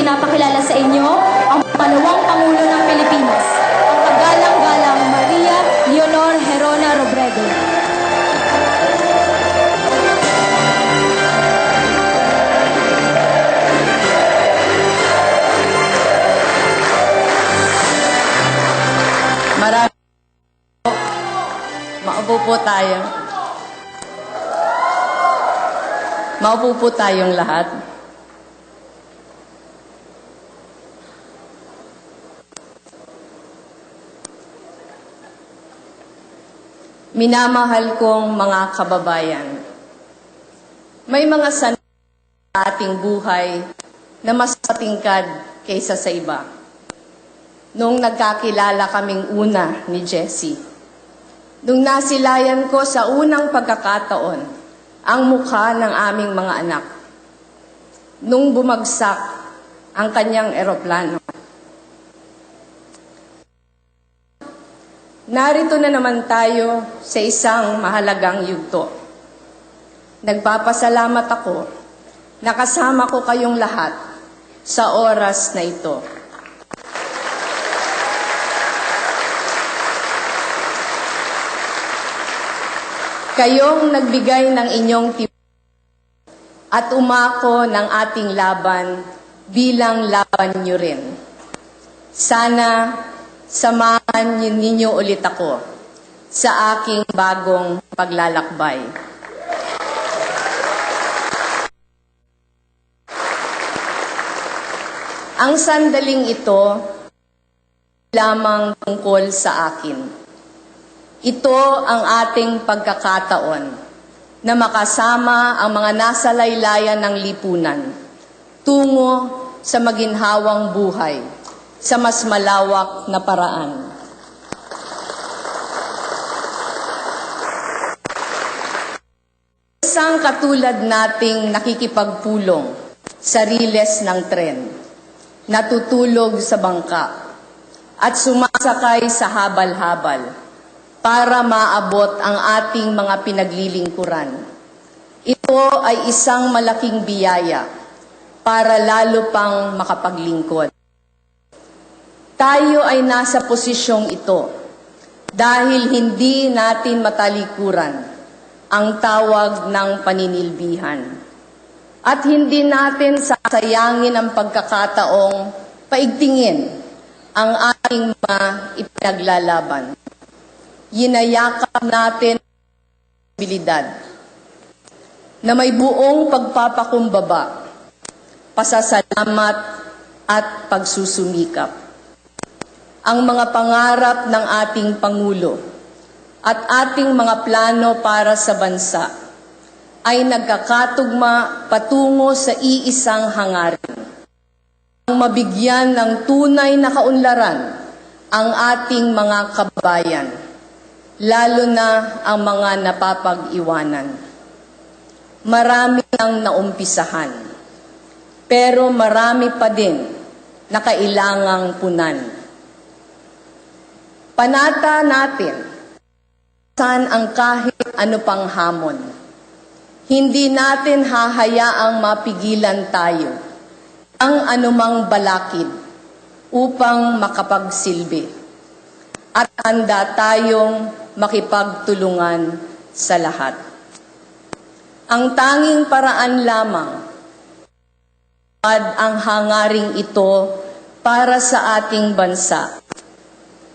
ipinapakilala sa inyo ang pangalawang Pangulo ng Pilipinas, ang kagalang-galang Maria Leonor Gerona Robredo. Maraming po. Maupo po tayo. Maupo po tayong lahat. Minamahal kong mga kababayan, may mga sandali sa ating buhay na mas patingkad kaysa sa iba. Nung nagkakilala kaming una ni Jessie, nung nasilayan ko sa unang pagkakataon ang mukha ng aming mga anak, nung bumagsak ang kanyang eroplano. Narito na naman tayo sa isang mahalagang yugto. Nagpapasalamat ako na kasama ko kayong lahat sa oras na ito. Kayong nagbigay ng inyong tiwala at umako ng ating laban bilang laban nyo rin. Sana samahan ninyo ulit ako sa aking bagong paglalakbay. Ang sandaling ito lamang tungkol sa akin. Ito ang ating pagkakataon na makasama ang mga nasa laylayan ng lipunan tungo sa maginhawang buhay sa mas malawak na paraan. Isang katulad nating nakikipagpulong sa riles ng tren, natutulog sa bangka, at sumasakay sa habal-habal para maabot ang ating mga pinaglilingkuran. Ito ay isang malaking biyaya para lalo pang makapaglingkod. Tayo ay nasa posisyong ito dahil hindi natin matalikuran ang tawag ng paninilbihan. At hindi natin sasayangin ang pagkakataong paigtingin ang ating mga ipinaglalaban. Yinayakap natin ang posibilidad na may buong pagpapakumbaba, pasasalamat at pagsusumikap. Ang mga pangarap ng ating Pangulo at ating mga plano para sa bansa ay nagkakatugma patungo sa iisang hangarin. Ang mabigyan ng tunay na kaunlaran ang ating mga kababayan, lalo na ang mga napapag-iwanan. Marami ang naumpisahan, pero marami pa din na kailangang punan. Panata natin saan ang kahit ano pang hamon. Hindi natin hahayaang mapigilan tayo ang anumang balakid upang makapagsilbi. At handa tayong makipagtulungan sa lahat. Ang tanging paraan lamang ang hangaring ito para sa ating bansa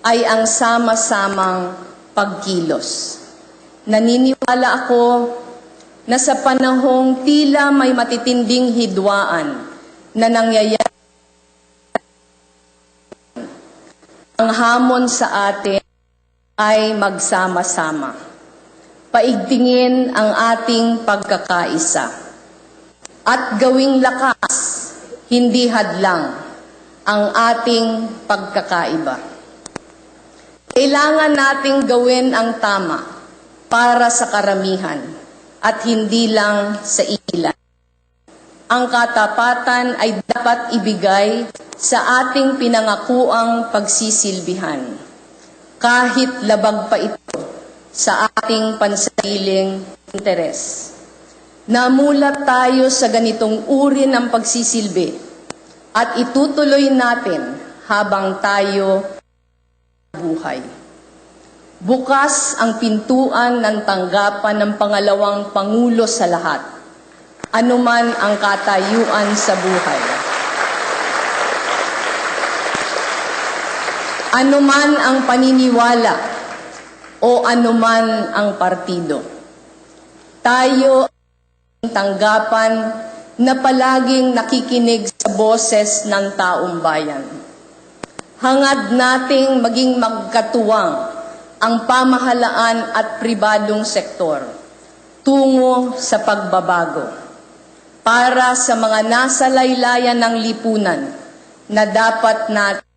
ay ang sama-samang pagkilos. Naniniwala ako na sa panahong tila may matitinding hidwaan na nangyayari, ang hamon sa atin ay magsama-sama. Paigtingin ang ating pagkakaisa at gawing lakas, hindi hadlang, ang ating pagkakaiba. Kailangan nating gawin ang tama para sa karamihan at hindi lang sa ilan. Ang katapatan ay dapat ibigay sa ating pinangakuang pagsisilbihan, kahit labag pa ito sa ating pansariling interes. Namulat tayo sa ganitong uri ng pagsisilbi at itutuloy natin habang tayo buhay. Bukas ang pintuan ng tanggapan ng pangalawang Pangulo sa lahat, anuman ang katayuan sa buhay. Anuman ang paniniwala o anuman ang partido. Tayo ang tanggapan na palaging nakikinig sa boses ng taong bayan. Hangad nating maging magkatuwang ang pamahalaan at pribadong sektor tungo sa pagbabago para sa mga nasa laylayan ng lipunan na dapat natin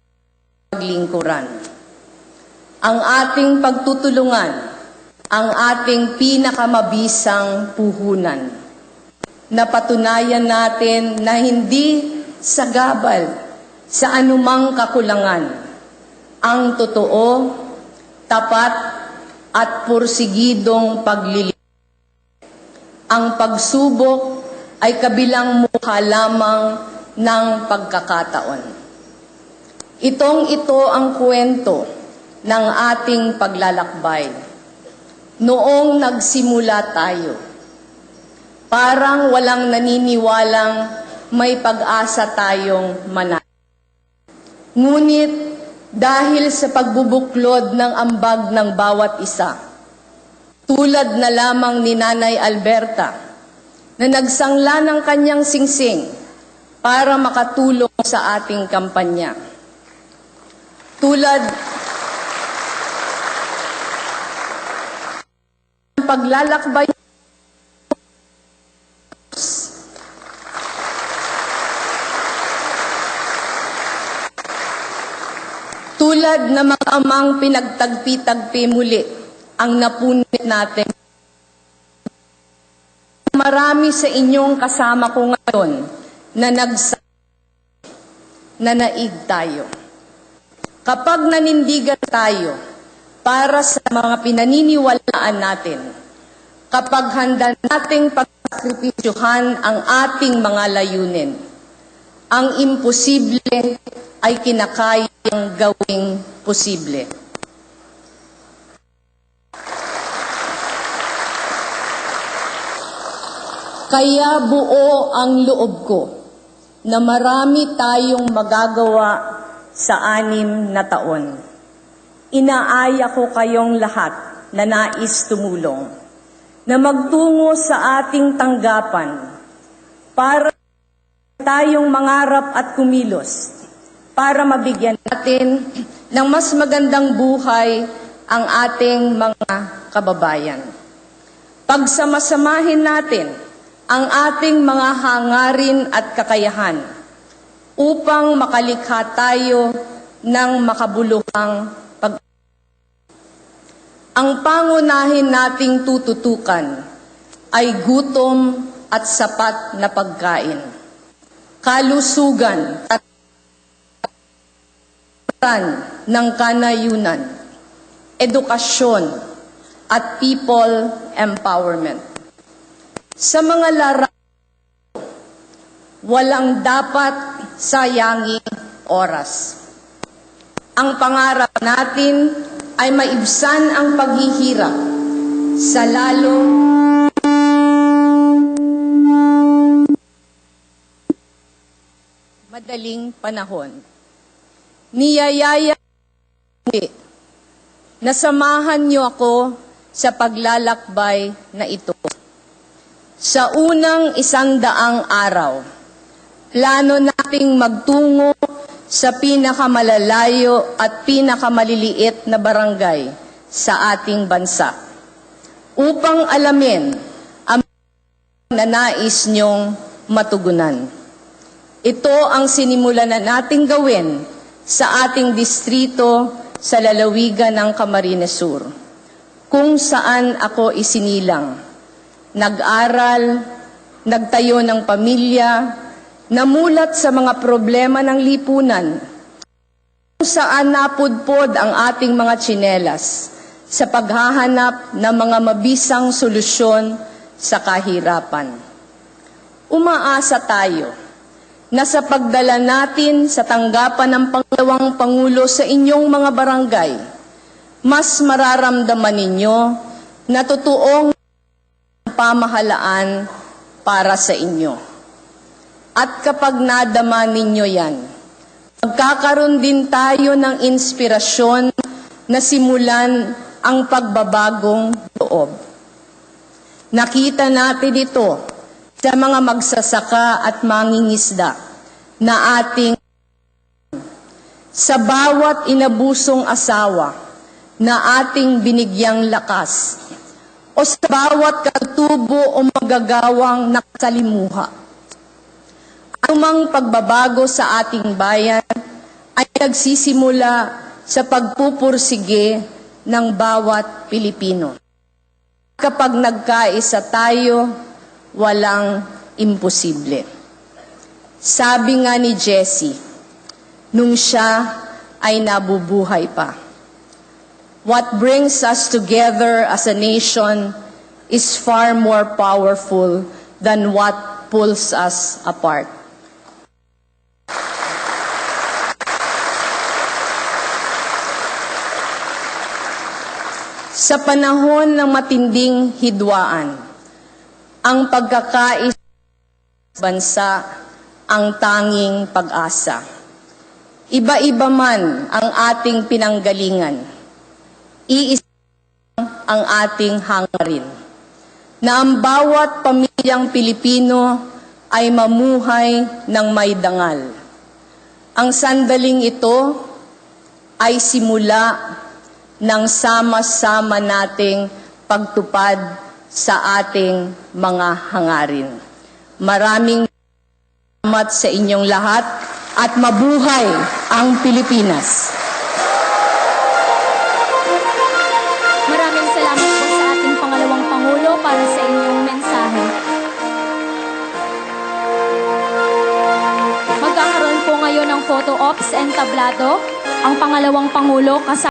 paglingkuran. Ang ating pagtutulungan, ang ating pinakamabisang puhunan. Napatunayan natin na hindi sagabal sa anumang kakulangan. Ang totoo, tapat at pursigidong paglilingkod. Ang pagsubok ay kabilang mukha lamang ng pagkakataon. Ito ang kwento ng ating paglalakbay. Noong nagsimula tayo, parang walang naniniwalang may pag-asa tayong manalo. Ngunit dahil sa pagbubuklod ng ambag ng bawat isa, tulad na lamang ni Nanay Alberta, na nagsangla ng kanyang singsing para makatulong sa ating kampanya. Tulad ng paglalakbay tulad na mga amang pinagtagpi-tagpi muli ang napunit natin. Marami sa inyong kasama ko ngayon na naig tayo. Kapag nanindigan tayo para sa mga pinaniniwalaan natin, kapag handa nating pagsakripisyuhan ang ating mga layunin, ang imposible ay kinakayang gawing posible. Kaya buo ang loob ko na marami tayong magagawa sa 6 na taon. Inaaya ko kayong lahat na nais tumulong, na magtungo sa ating tanggapan para tayong mangarap at kumilos, para mabigyan natin ng mas magandang buhay ang ating mga kababayan. Pagsamasamahin natin ang ating mga hangarin at kakayahan upang makalikha tayo ng makabuluhang pag. Ang pangunahin nating tututukan ay gutom at sapat na pagkain, kalusugan at ng kanayunan, edukasyon at people empowerment. Sa mga larawan, walang dapat sayanging oras. Ang pangarap natin ay maibsan ang paghihirap sa lalong madaling panahon. Niyayaya na samahan niyo ako sa paglalakbay na ito. Sa unang 100 araw, plano nating magtungo sa pinakamalalayo at pinakamaliliit na barangay sa ating bansa upang alamin ang na nais niyong matugunan. Ito ang sinimulan na nating gawin sa ating distrito sa lalawigan ng Camarines Sur, kung saan ako isinilang. Nag-aral, nagtayo ng pamilya, namulat sa mga problema ng lipunan, kung saan napudpod ang ating mga tsinelas sa paghahanap ng mga mabisang solusyon sa kahirapan. Umaasa tayo na sa pagdala natin sa tanggapan ng pangalawang Pangulo sa inyong mga barangay, mas mararamdaman ninyo na totoong pamahalaan para sa inyo. At kapag nadama ninyo yan, magkakaroon din tayo ng inspirasyon na simulan ang pagbabagong loob. Nakita natin ito sa mga magsasaka at mangingisda na ating sa bawat inabusong asawa na ating binigyang lakas o sa bawat katubo o magagawang nakasalimuha. Anumang pagbabago sa ating bayan ay nagsisimula sa pagpupursige ng bawat Pilipino. Kapag nagkaisa tayo, walang imposible. Sabi nga ni Jessie, nung siya ay nabubuhay pa, what brings us together as a nation is far more powerful than what pulls us apart. Sa panahon ng matinding hidwaan, ang pagkakaisa sa bansa ang tanging pag-asa. Iba-iba man ang ating pinanggalingan, iisa ang ating hangarin, na ang bawat pamilyang Pilipino ay mamuhay ng may dangal. Ang sandaling ito ay simula ng sama-sama nating pagtupad sa ating mga hangarin. Maraming salamat sa inyong lahat at mabuhay ang Pilipinas. Maraming salamat po sa ating pangalawang Pangulo para sa inyong mensahe. Magkakaroon po ngayon ng photo ops and tablado ang pangalawang Pangulo kasama